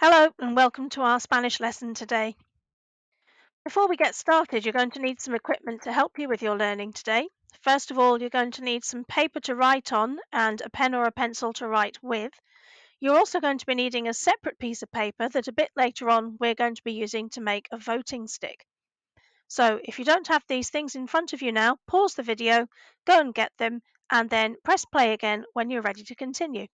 Hello and welcome to our Spanish lesson today. Before we get started, you're going to need some equipment to help you with your learning today. First of all, you're going to need some paper to write on and a pen or a pencil to write with. You're also going to be needing a separate piece of paper that a bit later on we're going to be using to make a voting stick. So if you don't have these things in front of you now, pause the video, go and get them, and then press play again when you're ready to continue.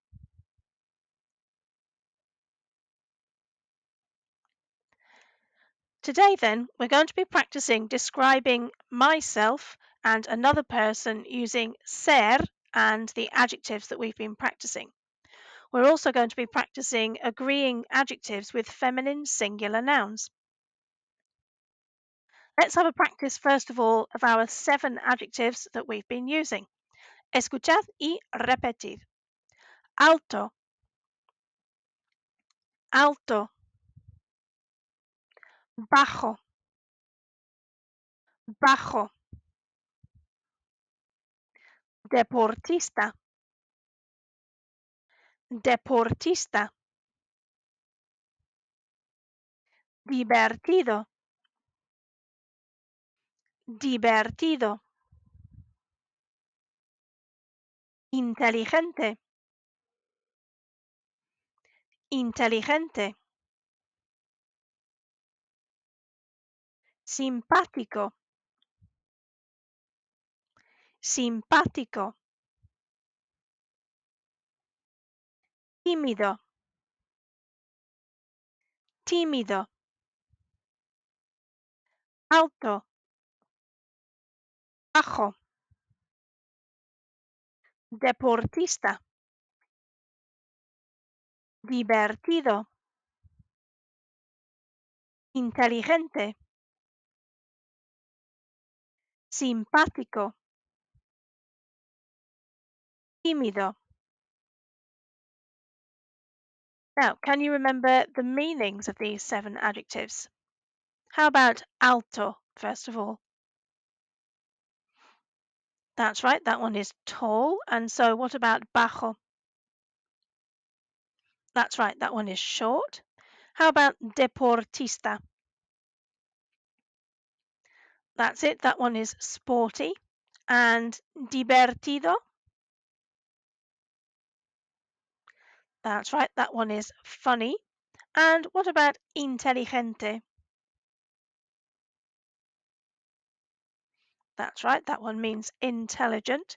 Today, then, we're going to be practicing describing myself and another person using ser and the adjectives that we've been practicing. We're also going to be practicing agreeing adjectives with feminine singular nouns. Let's have a practice, first of all, of our 7 adjectives that we've been using. Escuchad y repetid. Alto, alto, bajo, bajo, deportista, deportista, divertido, divertido, inteligente, inteligente, simpático, simpático, tímido, tímido, alto, bajo, deportista, divertido, inteligente, simpático, tímido. Now, can you remember the meanings of these 7 adjectives? How about alto, first of all? That's right, that one is tall. And so what about bajo? That's right, that one is short. How about deportista? That's it, that one is sporty. And divertido? That's right, that one is funny. And what about inteligente? That's right, that one means intelligent.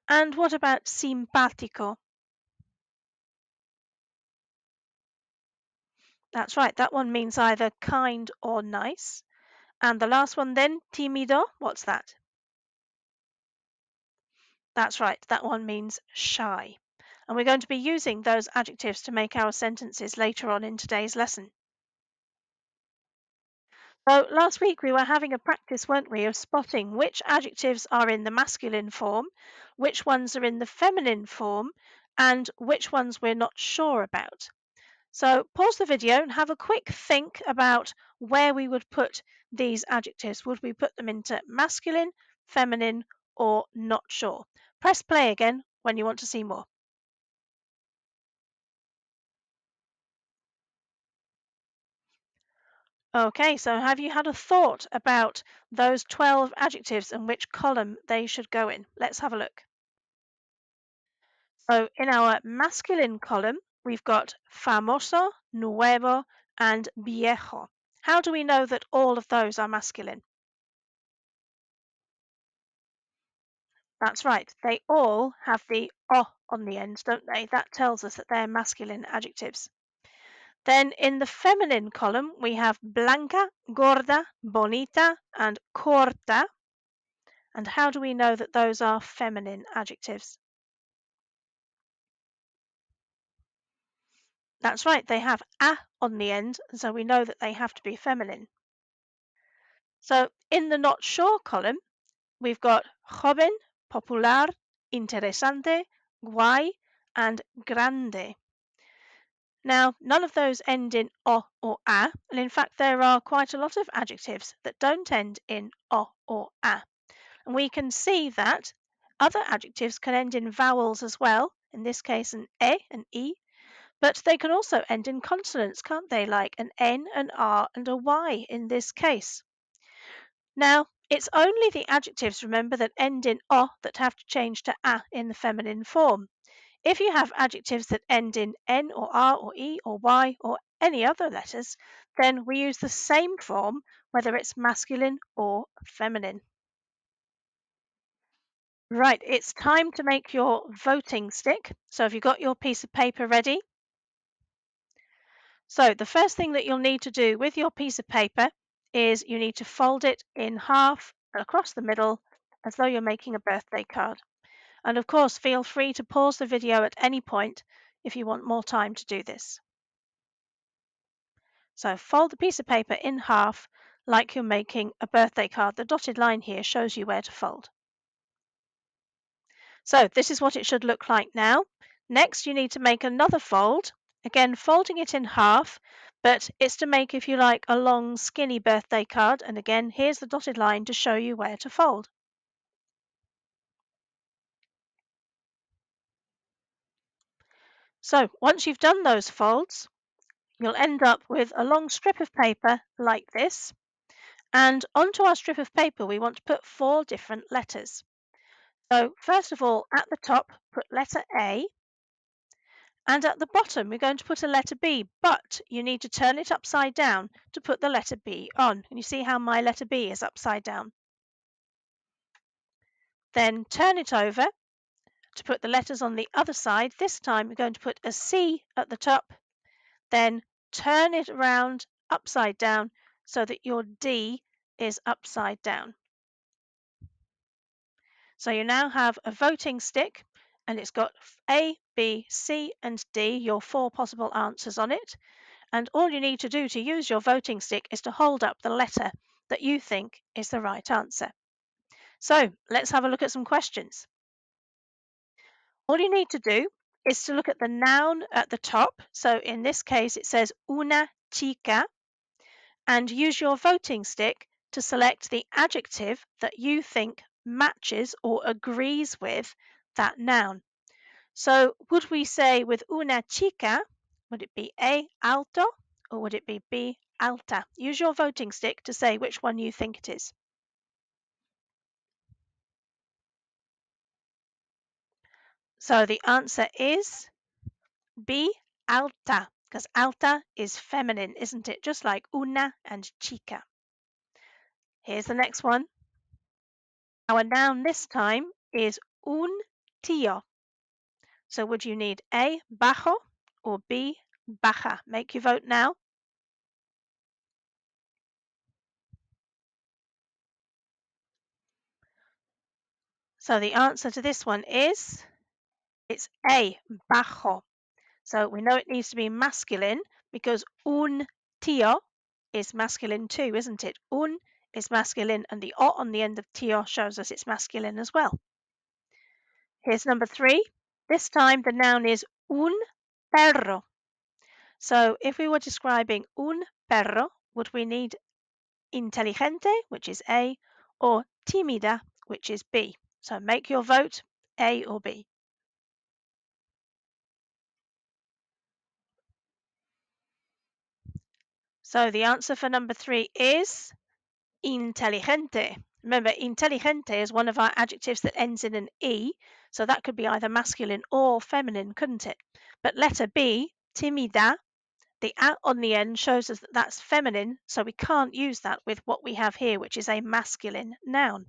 And what about simpático? That's right, that one means either kind or nice. And the last one then, tímido, what's that? That's right, that one means shy. And we're going to be using those adjectives to make our sentences later on in today's lesson. So last week we were having a practice, weren't we, of spotting which adjectives are in the masculine form, which ones are in the feminine form, and which ones we're not sure about. So pause the video and have a quick think about where we would put these adjectives. Would we put them into masculine, feminine, or not sure? Press play again when you want to see more. Okay, so have you had a thought about those 12 adjectives and which column they should go in? Let's have a look. So in our masculine column, we've got famoso, nuevo, and viejo. How do we know that all of those are masculine? That's right, they all have the o on the end, don't they? That tells us that they're masculine adjectives. Then in the feminine column, we have blanca, gorda, bonita, and corta. And how do we know that those are feminine adjectives? That's right, they have a on the end, so we know that they have to be feminine. So in the not sure column, we've got joven, popular, interesante, guay, and grande. Now, none of those end in o or a, and in fact, there are quite a lot of adjectives that don't end in o or a. And we can see that other adjectives can end in vowels as well, in this case, an e, an e, But they can also end in consonants, can't they? Like an N, an R, and a Y in this case. Now, it's only the adjectives, remember, that end in O that have to change to A in the feminine form. If you have adjectives that end in N or R or E or Y or any other letters, then we use the same form, whether it's masculine or feminine. Right, it's time to make your voting stick. So have you got your piece of paper ready? So the first thing that you'll need to do with your piece of paper is you need to fold it in half across the middle as though you're making a birthday card. And of course, feel free to pause the video at any point if you want more time to do this. So fold the piece of paper in half like you're making a birthday card. The dotted line here shows you where to fold. So this is what it should look like now. Next, you need to make another fold. Again, folding it in half, but it's to make, if you like, a long, skinny birthday card. And again, here's the dotted line to show you where to fold. So once you've done those folds, you'll end up with a long strip of paper like this. And onto our strip of paper, we want to put 4 different letters. So first of all, at the top, put letter A, and at the bottom, we're going to put a letter B, but you need to turn it upside down to put the letter B on. And you see how my letter B is upside down. Then turn it over to put the letters on the other side. This time, we're going to put a C at the top, then turn it around upside down so that your D is upside down. So you now have a voting stick and it's got A, B, C, and D, your 4 possible answers on it. And all you need to do to use your voting stick is to hold up the letter that you think is the right answer. So let's have a look at some questions. All you need to do is to look at the noun at the top. So in this case, it says una chica, and use your voting stick to select the adjective that you think matches or agrees with that noun. So would we say with una chica, would it be A, alto, or would it be B, alta? Use your voting stick to say which one you think it is. So the answer is B, alta, because alta is feminine, isn't it? Just like una and chica. Here's the next one. Our noun this time is un tío. So would you need A, bajo, or B, baja? Make your vote now. So the answer to this one is it's A, bajo. So we know it needs to be masculine because un tío is masculine too, isn't it? Un is masculine and the o on the end of tío shows us it's masculine as well. Here's number 3. This time the noun is un perro. So if we were describing un perro, would we need inteligente, which is A, or tímida, which is B? So make your vote A or B. So the answer for number 3 is inteligente. Remember, inteligente is one of our adjectives that ends in an E, so that could be either masculine or feminine, couldn't it? But letter B, timida, the a on the end shows us that that's feminine, so we can't use that with what we have here, which is a masculine noun.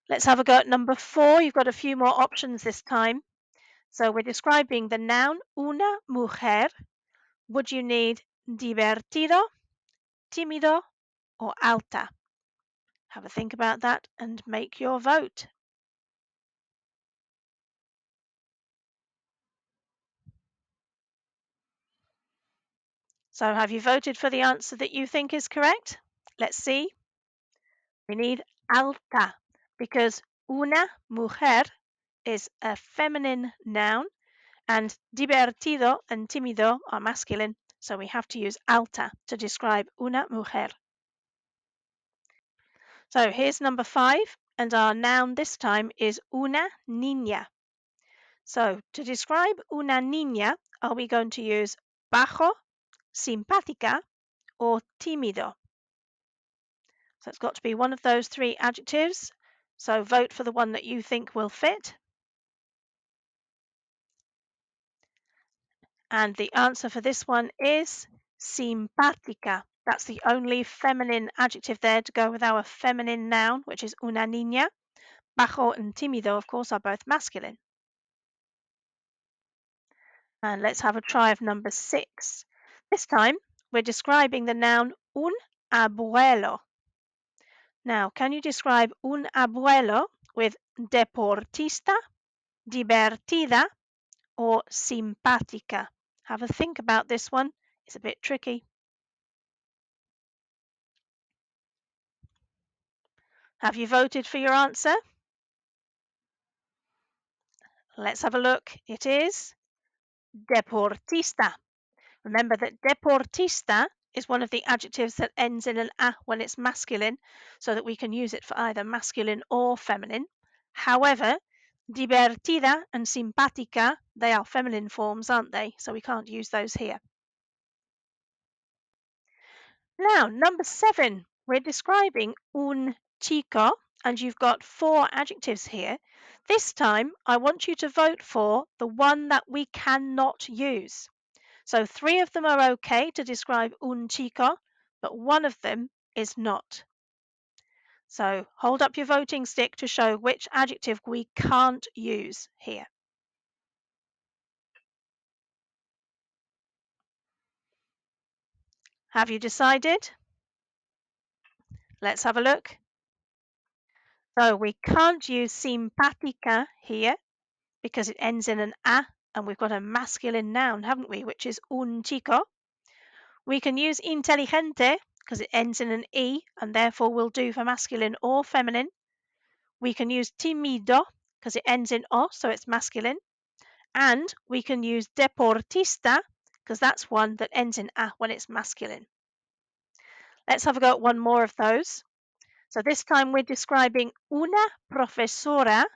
Let's have a go at number 4. You've got a few more options this time. So we're describing the noun una mujer. Would you need divertido, tímido, or alta? Have a think about that and make your vote. So have you voted for the answer that you think is correct? Let's see. We need alta because una mujer is a feminine noun and divertido and tímido are masculine, so we have to use alta to describe una mujer. So here's number 5, and our noun this time is una niña. So to describe una niña, are we going to use bajo, simpática, or tímido? So it's got to be one of those three adjectives. So vote for the one that you think will fit. And the answer for this one is simpática. That's the only feminine adjective there to go with our feminine noun, which is una niña. Bajo and tímido, of course, are both masculine. And let's have a try of number 6. This time, we're describing the noun un abuelo. Now, can you describe un abuelo with deportista, divertida, or simpática? Have a think about this one. It's a bit tricky. Have you voted for your answer? Let's have a look. It is deportista. Remember that deportista is one of the adjectives that ends in an a when it's masculine, so that we can use it for either masculine or feminine. However, divertida and simpática, they are feminine forms, aren't they? So we can't use those here. Now, number 7, we're describing un chico, and you've got 4 adjectives here. This time, I want you to vote for the one that we cannot use. So 3 of them are okay to describe un chico, but one of them is not. So hold up your voting stick to show which adjective we can't use here. Have you decided? Let's have a look. So we can't use simpática here because it ends in an a, and we've got a masculine noun, haven't we, which is un chico. We can use inteligente because it ends in an e and therefore will do for masculine or feminine. We can use tímido because it ends in o, so it's masculine. And we can use deportista because that's one that ends in a when it's masculine. Let's have a go at one more of those. So this time we're describing una profesora,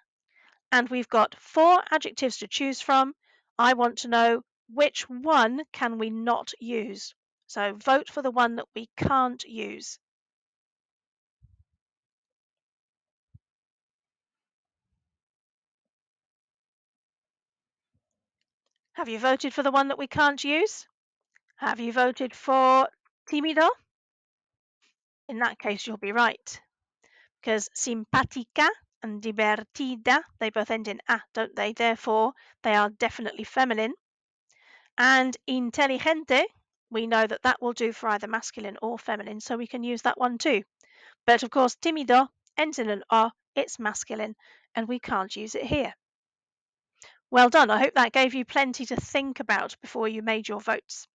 and we've got 4 adjectives to choose from. I want to know which one can we not use. So vote for the one that we can't use. Have you voted for the one that we can't use? Have you voted for tímido? In that case, you'll be right, because simpática and divertida, they both end in a, don't they? Therefore, they are definitely feminine. And inteligente, we know that that will do for either masculine or feminine, so we can use that one too. But of course, tímido ends in an o, it's masculine, and we can't use it here. Well done. I hope that gave you plenty to think about before you made your votes.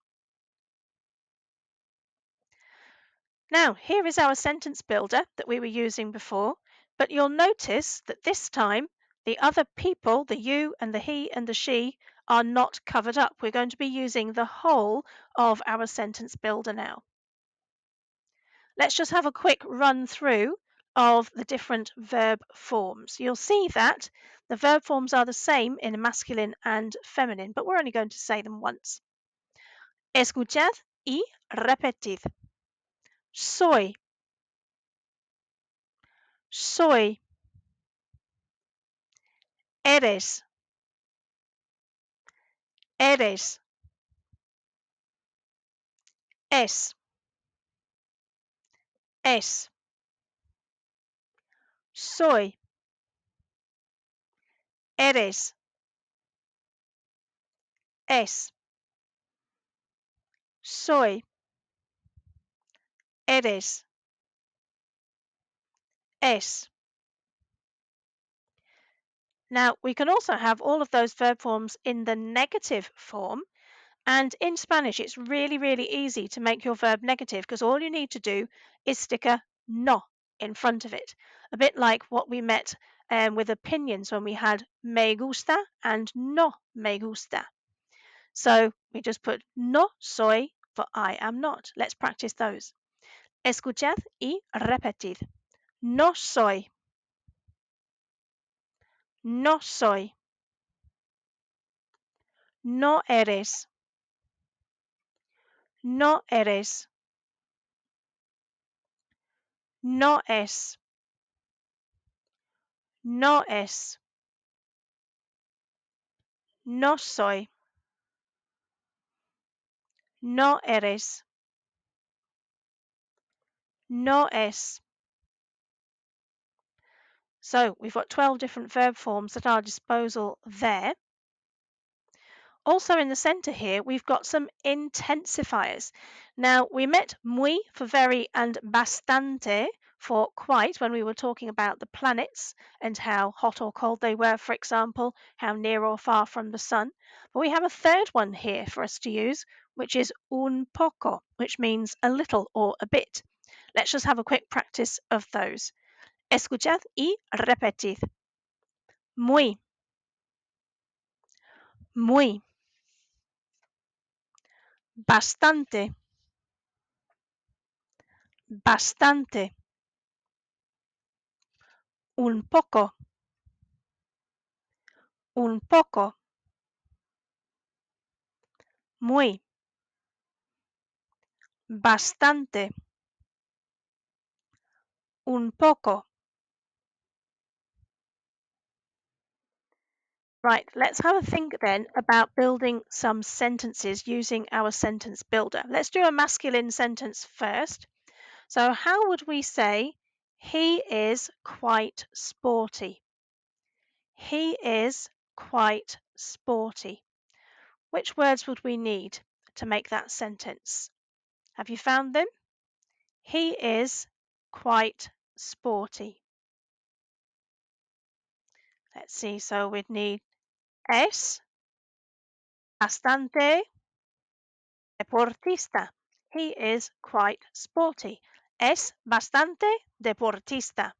Now, here is our sentence builder that we were using before, but you'll notice that this time the other people, the you and the he and the she, are not covered up. We're going to be using the whole of our sentence builder now. Let's just have a quick run through of the different verb forms. You'll see that the verb forms are the same in masculine and feminine, but we're only going to say them once. Escuchad y repetid. Soy, soy, eres, eres, es, es, soy, eres, es, soy, eres, es. Now, we can also have all of those verb forms in the negative form. And in Spanish, it's really, really easy to make your verb negative because all you need to do is stick a no in front of it. A bit like what we met with opinions when we had me gusta and no me gusta. So we just put no soy for I am not. Let's practice those. Escuchad y repetid. No soy. No soy. No eres. No eres. No es. No es. No soy. No eres. No es. So we've got 12 different verb forms at our disposal there. Also in the center here, we've got some intensifiers. Now, we met muy for very and bastante for quite when we were talking about the planets and how hot or cold they were, for example, how near or far from the sun. But we have a third one here for us to use, which is un poco, which means a little or a bit. Let's just have a quick practice of those. Escuchad y repetid. Muy, muy, bastante, bastante, un poco, muy, bastante, un poco. Right, let's have a think then about building some sentences using our sentence builder. Let's do a masculine sentence first. So, how would we say he is quite sporty? He is quite sporty. Which words would we need to make that sentence? Have you found them? He is quite sporty. Let's see, so we'd need es bastante deportista. He is quite sporty. Es bastante deportista.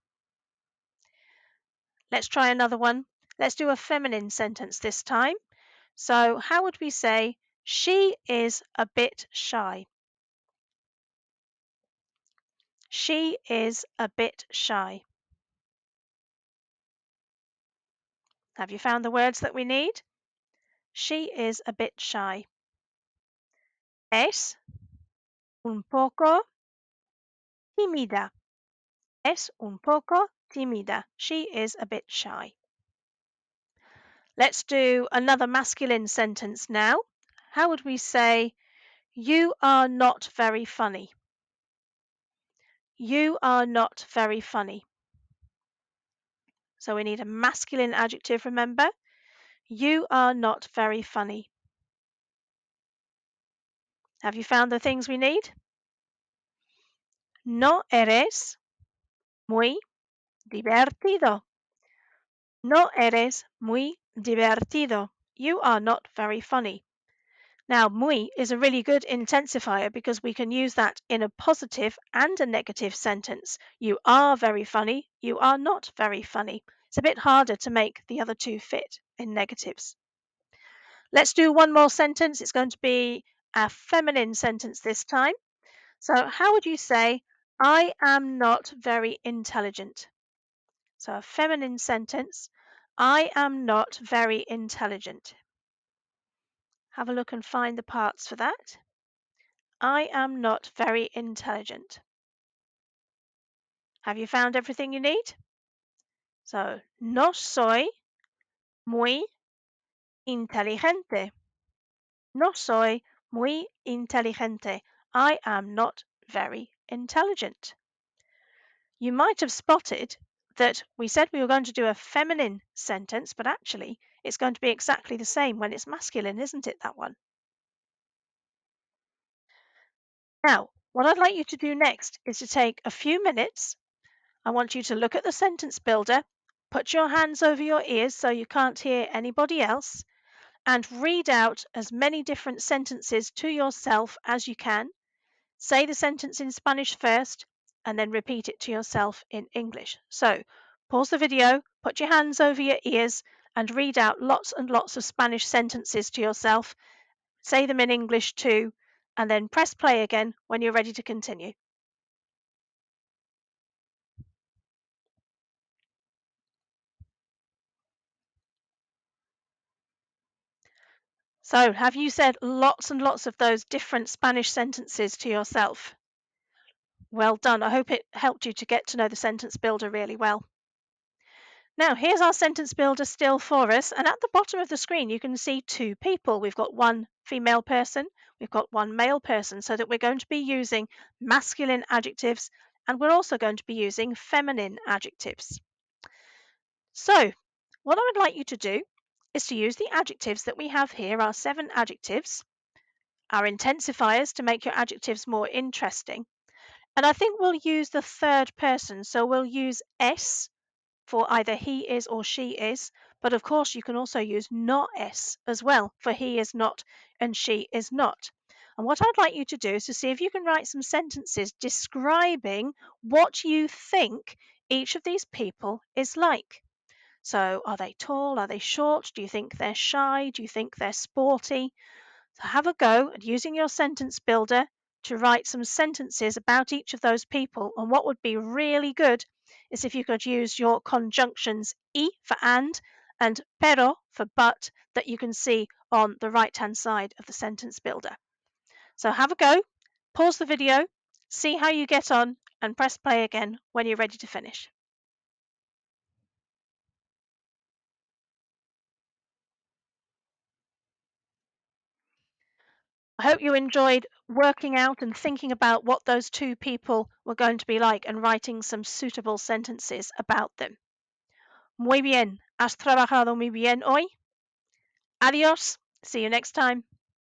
Let's try another one. Let's do a feminine sentence this time. So, how would we say she is a bit shy? She is a bit shy. Have you found the words that we need? She is a bit shy. Es un poco tímida. Es un poco tímida. She is a bit shy. Let's do another masculine sentence now. How would we say, you are not very funny? You are not very funny. So we need a masculine adjective, remember? You are not very funny. Have you found the things we need? No eres muy divertido. No eres muy divertido. You are not very funny. Now, muy is a really good intensifier because we can use that in a positive and a negative sentence. You are very funny. You are not very funny. It's a bit harder to make the other two fit in negatives. Let's do one more sentence. It's going to be a feminine sentence this time. So, how would you say, I am not very intelligent? So, a feminine sentence, I am not very intelligent. Have a look and find the parts for that. I am not very intelligent. Have you found everything you need? So, no soy muy inteligente. No soy muy inteligente. I am not very intelligent. You might have spotted that we said we were going to do a feminine sentence, but actually it's going to be exactly the same when it's masculine, isn't it, that one? Now, what I'd like you to do next is to take a few minutes. I want you to look at the sentence builder, put your hands over your ears so you can't hear anybody else, and read out as many different sentences to yourself as you can. Say the sentence in Spanish first and then repeat it to yourself in English. So pause the video, put your hands over your ears, and read out lots and lots of Spanish sentences to yourself. Say them in English too, and then press play again when you're ready to continue. So, have you said lots and lots of those different Spanish sentences to yourself? Well done. I hope it helped you to get to know the sentence builder really well. Now, here's our sentence builder still for us. And at the bottom of the screen, you can see two people. We've got one female person, we've got one male person, so that we're going to be using masculine adjectives and we're also going to be using feminine adjectives. So, what I would like you to do is to use the adjectives that we have here, our 7 adjectives, our intensifiers to make your adjectives more interesting. And I think we'll use the third person. So we'll use S for either he is or she is. But of course, you can also use not S as well for he is not and she is not. And what I'd like you to do is to see if you can write some sentences describing what you think each of these people is like. So, are they tall? Are they short? Do you think they're shy? Do you think they're sporty? So, have a go at using your sentence builder to write some sentences about each of those people. And what would be really good is if you could use your conjunctions y for and pero for but that you can see on the right hand side of the sentence builder. So, have a go, pause the video, see how you get on, and press play again when you're ready to finish. I hope you enjoyed working out and thinking about what those two people were going to be like and writing some suitable sentences about them. Muy bien. ¿Has trabajado muy bien hoy? Adiós. See you next time.